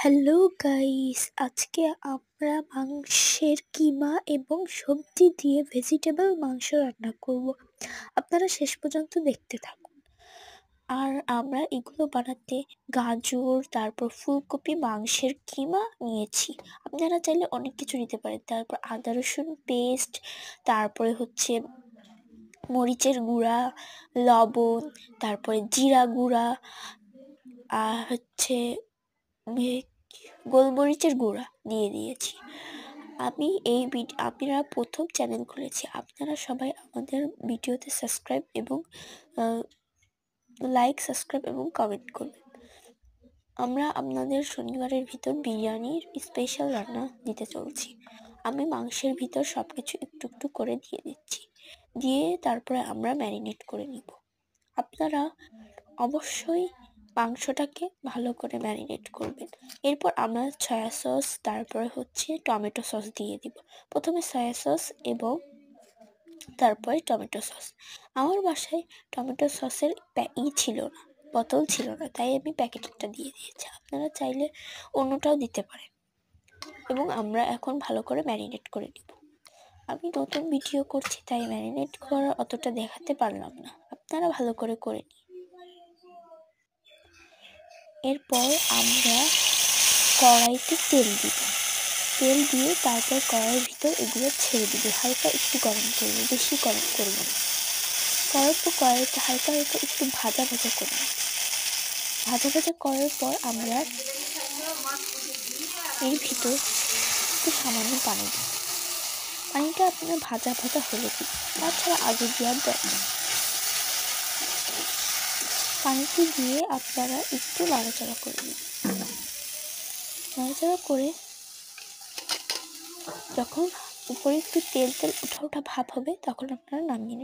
Hello guys, আজকে আমরা মাংসের কিমা এবং সবজি দিয়ে ভেজিটেবল মাংস রান্না করব। আপনারা শেষ পর্যন্ত দেখতে থাকুন। আর আমরা এগুলো বানাতে গাজর, তারপর ফুলকপি, মাংসের কিমা নিয়েছি। আপনারা চাইলে অনেক কিছু নিতে পারেন। তারপর আদা রসুন পেস্ট, তারপরে হচ্ছে মরিচের গুঁড়া, লবণ, তারপরে জিরা গুঁড়া, আর হচ্ছে গোলমরিচের গুঁড়া দিয়ে দিয়েছি। আপনারা প্রথম চ্যানেল খুলেছি, আপনারা সবাই আমাদের ভিডিওতে সাবস্ক্রাইব এবং সাবস্ক্রাইব এবং কমেন্ট করবেন। আমরা আপনাদের শনিবারের ভিতর বিরিয়ানির স্পেশাল রান্না দিতে চলছি। আমি মাংসের ভিতর সবকিছু একটু একটু করে দিয়ে দিচ্ছি, দিয়ে তারপরে আমরা ম্যারিনেট করে নিব। আপনারা অবশ্যই মাংসটাকে ভালো করে ম্যারিনেট করবেন। এরপর আমরা সয়া সস, তারপরে হচ্ছে টমেটো সস দিয়ে দিব। প্রথমে সয়া সস এবং তারপরে টমেটো সস। আমার বাসায় টমেটো সসের ছিল না, বোতল ছিল না, তাই আমি প্যাকেটটা দিয়ে দিয়েছি। আপনারা চাইলে অন্যটাও দিতে পারেন। এবং আমরা এখন ভালো করে ম্যারিনেট করে নিব। আমি নতুন ভিডিও করছি, তাই ম্যারিনেট করা অতটা দেখাতে পারলাম না, আপনারা ভালো করে করে নিন। এরপর আমরা কড়াইতে তেল দিব। তেল দিয়ে তারপর কড়াইয়ের ভিতর এগুলো ছেড়ে দিব। হালকা একটু গরম করবো, বেশি গরম করবো না। করার পর কড়াইতে হালকা হালকা একটু ভাজা ভাজা করবো। ভাজা ভাজা করার পর আমরা এর ভিতর একটু সামান্য পানি দিব। পানিটা আপনার ভাজা ভাজা হলে দিন, তাছাড়া আগে দেওয়ার দরকার। পানিটি দিয়ে আপনারা একটু নাড়াচাড়া করবেন। নাড়াচাড়া করে যখন উপরে একটু তেল তেল ওঠা ওঠা ভাব হবে, তখন আপনারা নামিয়ে নেবেন।